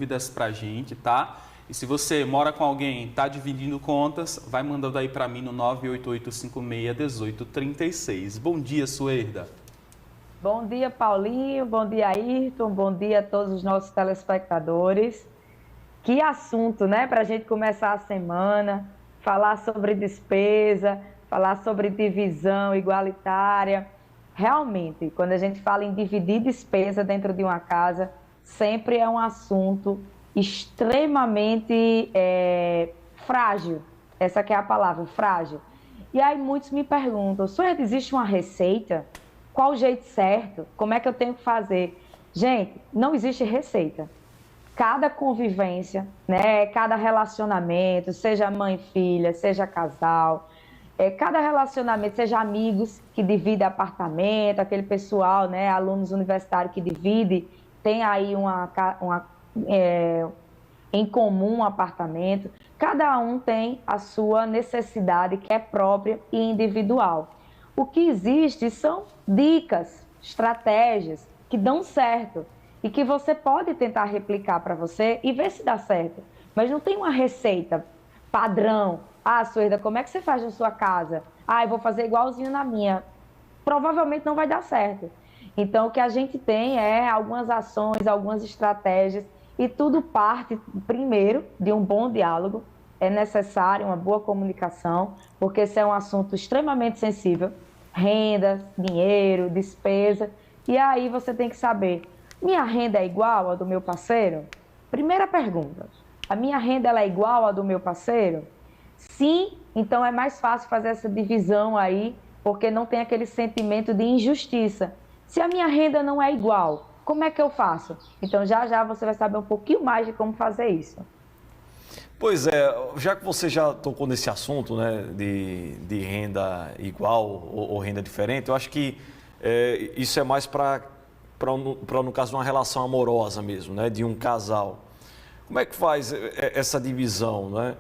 dúvidas para a gente, tá? E se você mora com alguém, está dividindo contas, vai mandando aí para mim no 988561836. Bom dia, Suerda. Bom dia, Paulinho. Bom dia, Ayrton. Bom dia a todos os nossos telespectadores. Que assunto, né? Para a gente começar a semana, falar sobre despesa, falar sobre divisão igualitária. Realmente, quando a gente fala em dividir despesa dentro de uma casa, sempre é um assunto extremamente frágil. Essa que é a palavra, frágil. E aí muitos me perguntam, Suerda, existe uma receita? Qual o jeito certo? Como é que eu tenho que fazer? Gente, não existe receita. Cada convivência, né, cada relacionamento, seja mãe e filha, seja casal, cada relacionamento, seja amigos que dividem apartamento, aquele pessoal, né, alunos universitários que dividem, tem aí em comum um apartamento, cada um tem a sua necessidade que é própria e individual. O que existe são dicas, estratégias que dão certo e que você pode tentar replicar para você e ver se dá certo. Mas não tem uma receita padrão. Ah, Suerda, como é que você faz na sua casa? Ah, eu vou fazer igualzinho na minha. Provavelmente não vai dar certo. Então, o que a gente tem é algumas ações, algumas estratégias e tudo parte, primeiro, de um bom diálogo. É necessário uma boa comunicação, porque esse é um assunto extremamente sensível. Renda, dinheiro, despesa. E aí você tem que saber, minha renda é igual à do meu parceiro? Primeira pergunta, a minha renda ela é igual à do meu parceiro? Sim, então é mais fácil fazer essa divisão aí, porque não tem aquele sentimento de injustiça. Se a minha renda não é igual, como é que eu faço? Então já já você vai saber um pouquinho mais de como fazer isso. Pois é, já que você já tocou nesse assunto, né, de renda igual ou renda diferente, eu acho que isso é mais para no caso de uma relação amorosa mesmo, né, de um casal. Como é que faz essa divisão, né?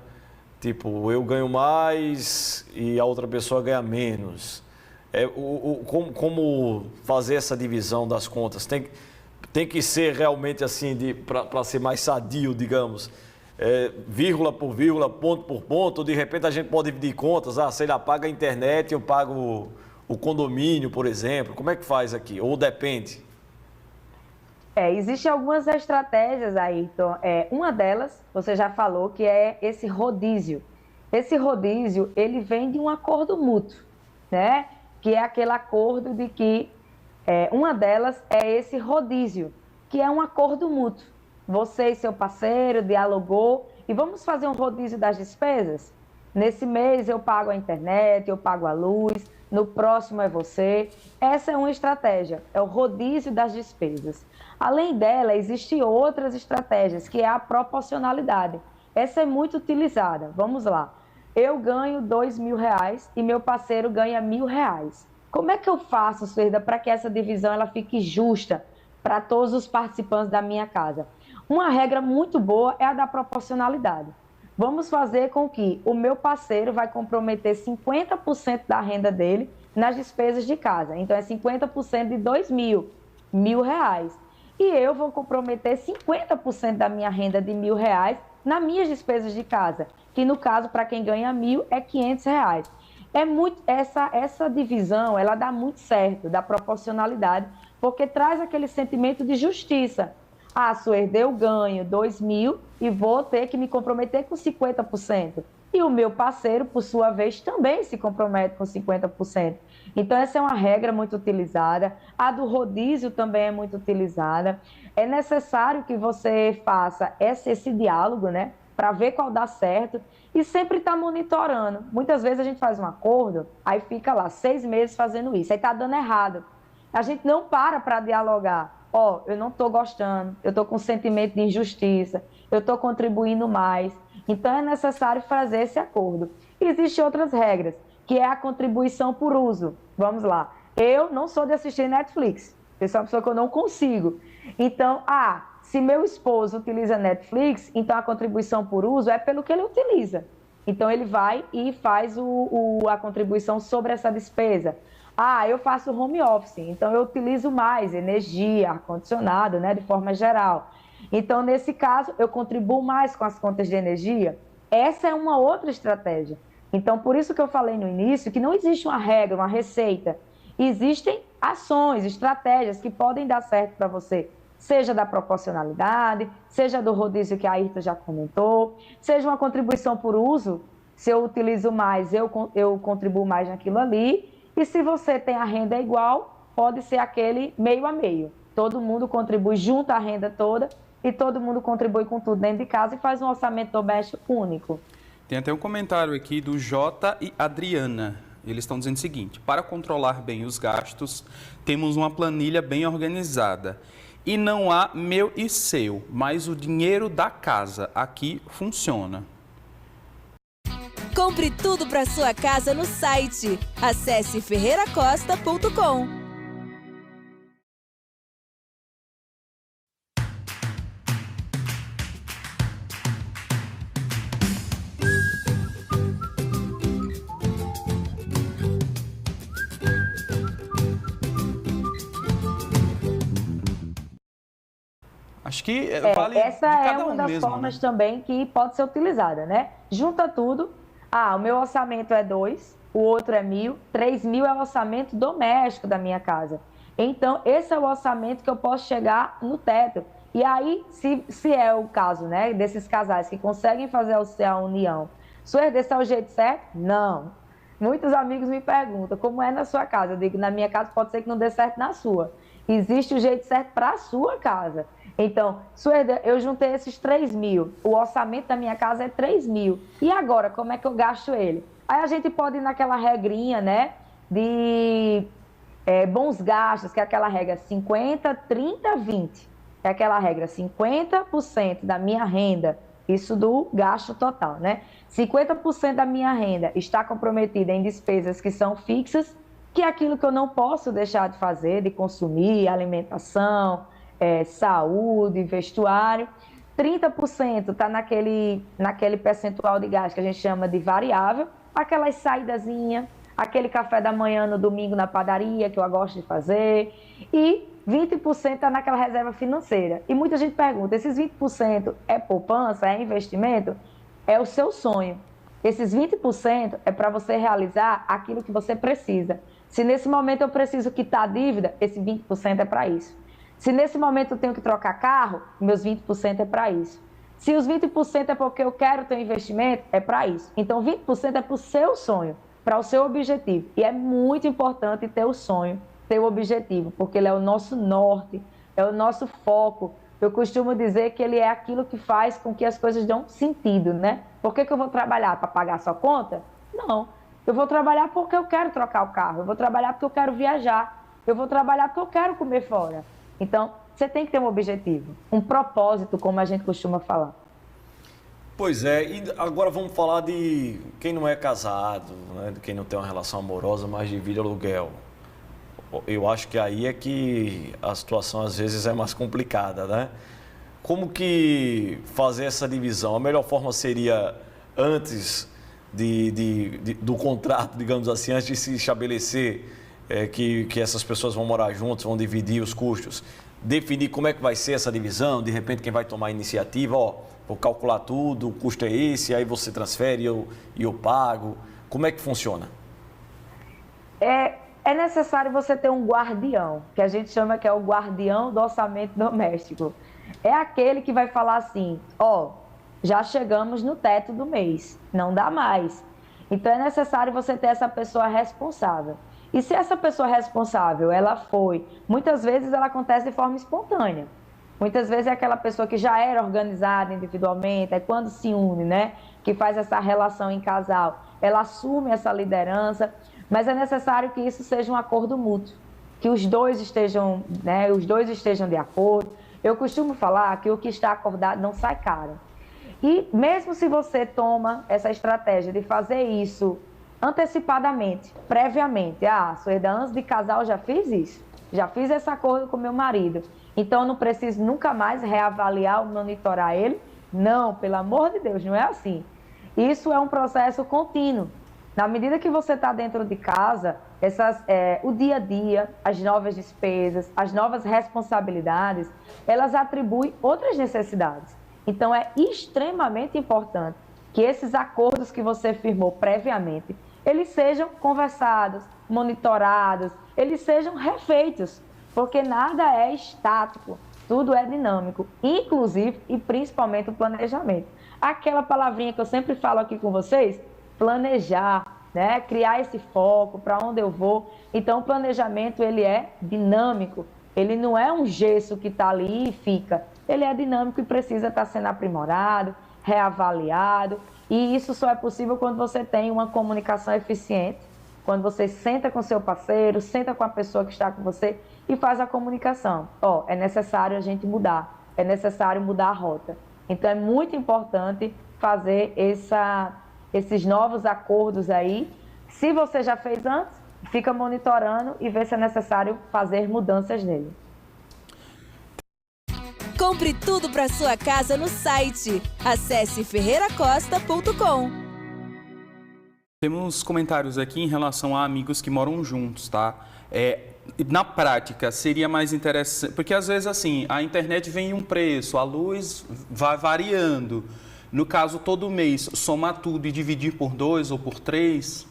Tipo, eu ganho mais e a outra pessoa ganha menos. Como fazer essa divisão das contas? Tem que ser realmente assim, para ser mais sadio, digamos. Vírgula por vírgula, ponto por ponto, de repente a gente pode dividir contas, sei lá, paga a internet, eu pago o condomínio, por exemplo. Como é que faz aqui? Ou depende? Existem algumas estratégias, Ayrton. Uma delas, você já falou, que é esse rodízio. Esse rodízio, ele vem de um acordo mútuo, né? Que é aquele acordo de que uma delas é esse rodízio, que é um acordo mútuo. Você e seu parceiro dialogou e vamos fazer um rodízio das despesas? Nesse mês eu pago a internet, eu pago a luz, no próximo é você. Essa é uma estratégia, é o rodízio das despesas. Além dela, existem outras estratégias, que é a proporcionalidade. Essa é muito utilizada. Vamos lá. Eu ganho R$2.000 e meu parceiro ganha R$1.000. Como é que eu faço, Suerda, para que essa divisão ela fique justa para todos os participantes da minha casa? Uma regra muito boa é a da proporcionalidade. Vamos fazer com que o meu parceiro vai comprometer 50% da renda dele nas despesas de casa. Então, é 50% de R$2.000, R$1.000. E eu vou comprometer 50% da minha renda de R$1.000 nas minhas despesas de casa, que no caso, para quem ganha R$1.000, é R$500. Essa divisão, ela dá muito certo, da proporcionalidade, porque traz aquele sentimento de justiça. Ah, Suerda, eu ganho R$2.000 e vou ter que me comprometer com 50%. E o meu parceiro, por sua vez, também se compromete com 50%. Então, essa é uma regra muito utilizada. A do rodízio também é muito utilizada. É necessário que você faça esse diálogo, né? Para ver qual dá certo e sempre estar monitorando. Muitas vezes a gente faz um acordo, aí fica lá 6 meses fazendo isso, aí está dando errado. A gente não para dialogar. Eu não estou gostando, eu estou com sentimento de injustiça, eu estou contribuindo mais. Então, é necessário fazer esse acordo. Existem outras regras, que é a contribuição por uso. Vamos lá. Eu não sou de assistir Netflix. Eu sou uma pessoa que eu não consigo. Então, se meu esposo utiliza Netflix, então a contribuição por uso é pelo que ele utiliza. Então, ele vai e faz a contribuição sobre essa despesa. Eu faço home office, então eu utilizo mais energia, ar-condicionado, né, de forma geral. Então, nesse caso, eu contribuo mais com as contas de energia. Essa é uma outra estratégia. Então, por isso que eu falei no início que não existe uma regra, uma receita. Existem ações, estratégias que podem dar certo para você. Seja da proporcionalidade, seja do rodízio que a Ayrton já comentou, seja uma contribuição por uso. Se eu utilizo mais, eu contribuo mais naquilo ali. E se você tem a renda igual, pode ser aquele meio a meio. Todo mundo contribui, junta a renda toda e todo mundo contribui com tudo dentro de casa e faz um orçamento doméstico único. Tem até um comentário aqui do Jota e Adriana. Eles estão dizendo o seguinte: para controlar bem os gastos, temos uma planilha bem organizada. E não há meu e seu, mas o dinheiro da casa. Aqui funciona. Compre tudo para sua casa no site. Acesse ferreiracosta.com. Acho que vale essa de é cada uma um das mesmo, formas né? também que pode ser utilizada, né? Junta tudo. O meu orçamento é 2, o outro é 1.000, 3.000 é o orçamento doméstico da minha casa. Então, esse é o orçamento que eu posso chegar no teto. E aí, se é o caso, né, desses casais que conseguem fazer a união, desse é o jeito certo? Não. Muitos amigos me perguntam como é na sua casa. Eu digo, na minha casa pode ser que não dê certo na sua. Existe o jeito certo para a sua casa. Então, eu juntei esses 3.000, o orçamento da minha casa é 3.000. E agora, como é que eu gasto ele? Aí a gente pode ir naquela regrinha, né, de bons gastos, que é aquela regra 50, 30, 20. É aquela regra 50% da minha renda, isso do gasto total, né? 50% da minha renda está comprometida em despesas que são fixas, que é aquilo que eu não posso deixar de fazer, de consumir, alimentação, saúde, vestuário. 30% está naquele percentual de gasto que a gente chama de variável, aquelas saídazinhas, aquele café da manhã no domingo na padaria, que eu gosto de fazer, e 20% está naquela reserva financeira. E muita gente pergunta, esses 20% é poupança, é investimento? É o seu sonho. Esses 20% é para você realizar aquilo que você precisa. Se nesse momento eu preciso quitar a dívida, esse 20% é para isso. Se nesse momento eu tenho que trocar carro, meus 20% é para isso. Se os 20% é porque eu quero ter um investimento, é para isso. Então 20% é para o seu sonho, para o seu objetivo. E é muito importante ter o sonho, ter o objetivo, porque ele é o nosso norte, é o nosso foco. Eu costumo dizer que ele é aquilo que faz com que as coisas dão sentido, né? Por que eu vou trabalhar? Para pagar sua conta? Não. Eu vou trabalhar porque eu quero trocar o carro, eu vou trabalhar porque eu quero viajar, eu vou trabalhar porque eu quero comer fora. Então, você tem que ter um objetivo, um propósito, como a gente costuma falar. Pois é, e agora vamos falar de quem não é casado, né? De quem não tem uma relação amorosa, mas divide aluguel. Eu acho que aí é que a situação às vezes é mais complicada, né? Como que fazer essa divisão? A melhor forma seria antes do contrato, digamos assim, antes de se estabelecer que essas pessoas vão morar juntas, vão dividir os custos, definir como é que vai ser essa divisão, de repente quem vai tomar a iniciativa, vou calcular tudo, o custo é esse, aí você transfere e eu pago. Como é que funciona? É necessário você ter um guardião, que a gente chama que é o guardião do orçamento doméstico. É aquele que vai falar assim, já chegamos no teto do mês, não dá mais. Então é necessário você ter essa pessoa responsável. E se essa pessoa responsável, muitas vezes ela acontece de forma espontânea. Muitas vezes é aquela pessoa que já era organizada individualmente, é quando se une, né? Que faz essa relação em casal, ela assume essa liderança, mas é necessário que isso seja um acordo mútuo, que os dois estejam de acordo. Eu costumo falar que o que está acordado não sai caro. E mesmo se você toma essa estratégia de fazer isso antecipadamente, previamente, Suerda, antes de casar eu já fiz isso, já fiz esse acordo com meu marido, então eu não preciso nunca mais reavaliar ou monitorar ele? Não, pelo amor de Deus, não é assim. Isso é um processo contínuo. Na medida que você está dentro de casa, o dia a dia, as novas despesas, as novas responsabilidades, elas atribuem outras necessidades. Então, é extremamente importante que esses acordos que você firmou previamente, eles sejam conversados, monitorados, eles sejam refeitos, porque nada é estático, tudo é dinâmico, inclusive e principalmente o planejamento. Aquela palavrinha que eu sempre falo aqui com vocês, planejar, né? Criar esse foco, para onde eu vou. Então, o planejamento, ele é dinâmico, ele não é um gesso que está ali e fica, ele é dinâmico e precisa estar sendo aprimorado, reavaliado, e isso só é possível quando você tem uma comunicação eficiente, quando você senta com seu parceiro, senta com a pessoa que está com você e faz a comunicação. É necessário a gente mudar, é necessário mudar a rota. Então, é muito importante fazer esses novos acordos aí. Se você já fez antes, fica monitorando e vê se é necessário fazer mudanças nele. Compre tudo para sua casa no site. Acesse ferreiracosta.com. Temos comentários aqui em relação a amigos que moram juntos, tá? Na prática, seria mais interessante, porque às vezes assim, a internet vem em um preço, a luz vai variando. No caso, todo mês, somar tudo e dividir por 2 ou por 3,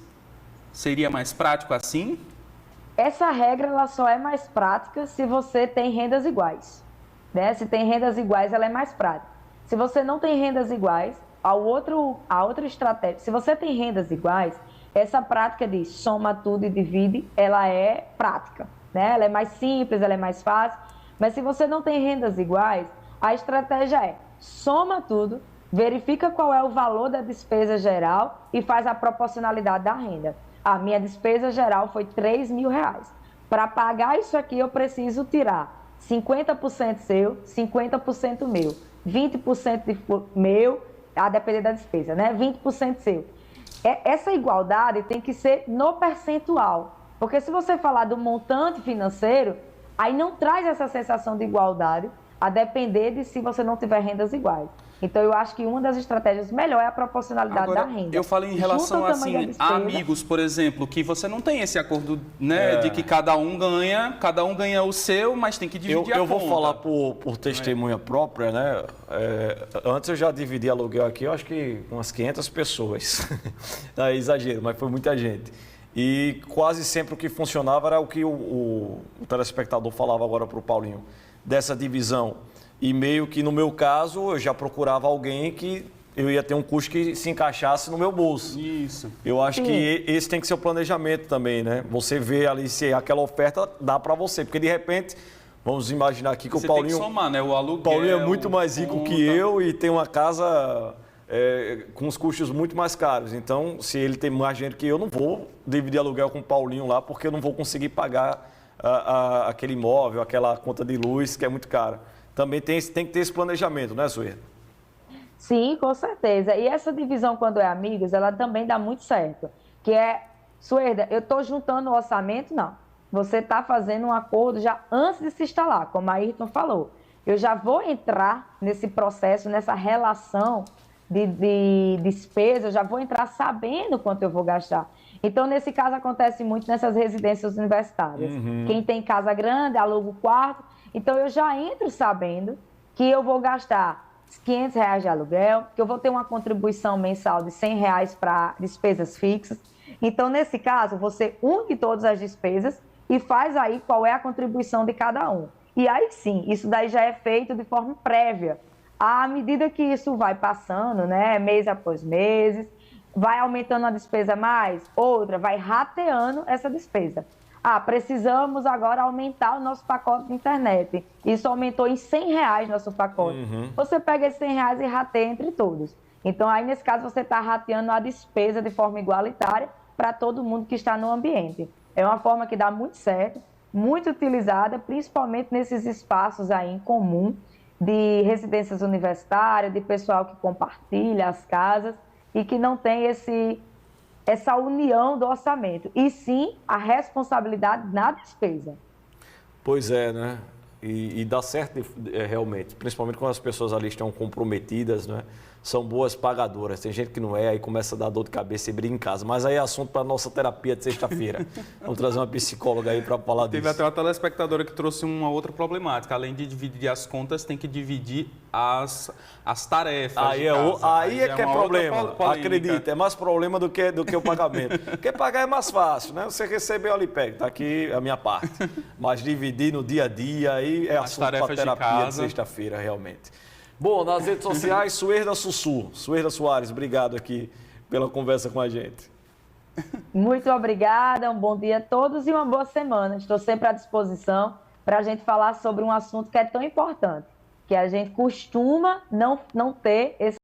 seria mais prático assim? Essa regra ela só é mais prática se você tem rendas iguais, né? Se tem rendas iguais, ela é mais prática. Se você não tem rendas iguais, a outra estratégia, se você tem rendas iguais, essa prática de soma tudo e divide, ela é prática, né? Ela é mais simples, ela é mais fácil, mas se você não tem rendas iguais, a estratégia é soma tudo, verifica qual é o valor da despesa geral e faz a proporcionalidade da renda. A minha despesa geral foi R$3.000. Para pagar isso aqui, eu preciso tirar 50% seu, 50% meu, 20% meu, a depender da despesa, né? 20% seu. Essa igualdade tem que ser no percentual, porque se você falar do montante financeiro, aí não traz essa sensação de igualdade, a depender de se você não tiver rendas iguais. Então, eu acho que uma das estratégias melhor é a proporcionalidade da renda. Eu falei em relação assim, a amigos, por exemplo, que você não tem esse acordo, né, de que cada um ganha o seu, mas tem que dividir a conta. Eu vou falar por testemunha própria, né? Antes eu já dividi aluguel aqui, eu acho que umas 500 pessoas. É exagero, mas foi muita gente. E quase sempre o que funcionava era o que o telespectador falava agora para o Paulinho, dessa divisão. E meio que no meu caso, eu já procurava alguém que eu ia ter um custo que se encaixasse no meu bolso. Isso. Eu acho que esse tem que ser o planejamento também, né? Você vê ali se aquela oferta dá para você. Porque de repente, vamos imaginar aqui que o Paulinho... Tem que somar, né? O aluguel... Paulinho é muito mais rico que eu e tem uma casa com os custos muito mais caros. Então, se ele tem mais dinheiro que eu, não vou dividir aluguel com o Paulinho lá, porque eu não vou conseguir pagar aquele imóvel, aquela conta de luz que é muito cara. Também tem que ter esse planejamento, né, Suerda? Sim, com certeza. E essa divisão, quando é amigos, ela também dá muito certo. Que é, Suerda, eu estou juntando o orçamento? Não. Você está fazendo um acordo já antes de se instalar, como a Ayrton falou. Eu já vou entrar nesse processo, nessa relação de despesa, eu já vou entrar sabendo quanto eu vou gastar. Então, nesse caso, acontece muito nessas residências universitárias. Quem tem casa grande, aluga o quarto. Então, eu já entro sabendo que eu vou gastar R$500 de aluguel, que eu vou ter uma contribuição mensal de R$100 para despesas fixas. Então, nesse caso, você une todas as despesas e faz aí qual é a contribuição de cada um. E aí sim, isso daí já é feito de forma prévia. À medida que isso vai passando, né, mês após mês, vai aumentando a despesa mais, outra, vai rateando essa despesa. Precisamos agora aumentar o nosso pacote de internet. Isso aumentou em R$100 nosso pacote. Você pega esses R$100 e rateia entre todos. Então, aí nesse caso, você está rateando a despesa de forma igualitária para todo mundo que está no ambiente. É uma forma que dá muito certo, muito utilizada, principalmente nesses espaços aí em comum de residências universitárias, de pessoal que compartilha as casas e que não tem essa união do orçamento, e sim a responsabilidade na despesa. Pois é, né? E dá certo realmente, principalmente quando as pessoas ali estão comprometidas, né? são boas pagadoras. Tem gente que não é, aí começa a dar dor de cabeça e briga em casa. Mas aí é assunto para nossa terapia de sexta-feira. Vamos trazer uma psicóloga aí para falar disso. Teve até uma telespectadora que trouxe uma outra problemática. Além de dividir as contas, tem que dividir as tarefas. Aí é que é problema. Acredita, é mais problema do que o pagamento. Porque pagar é mais fácil, né? Você recebeu ali, pega, tá aqui a minha parte. Mas dividir no dia a dia aí é assunto para terapia de sexta-feira, realmente. Bom, nas redes sociais, Suerda Sussu. Suerda Soares, obrigado aqui pela conversa com a gente. Muito obrigada, um bom dia a todos e uma boa semana. Estou sempre à disposição para a gente falar sobre um assunto que é tão importante, que a gente costuma não ter esse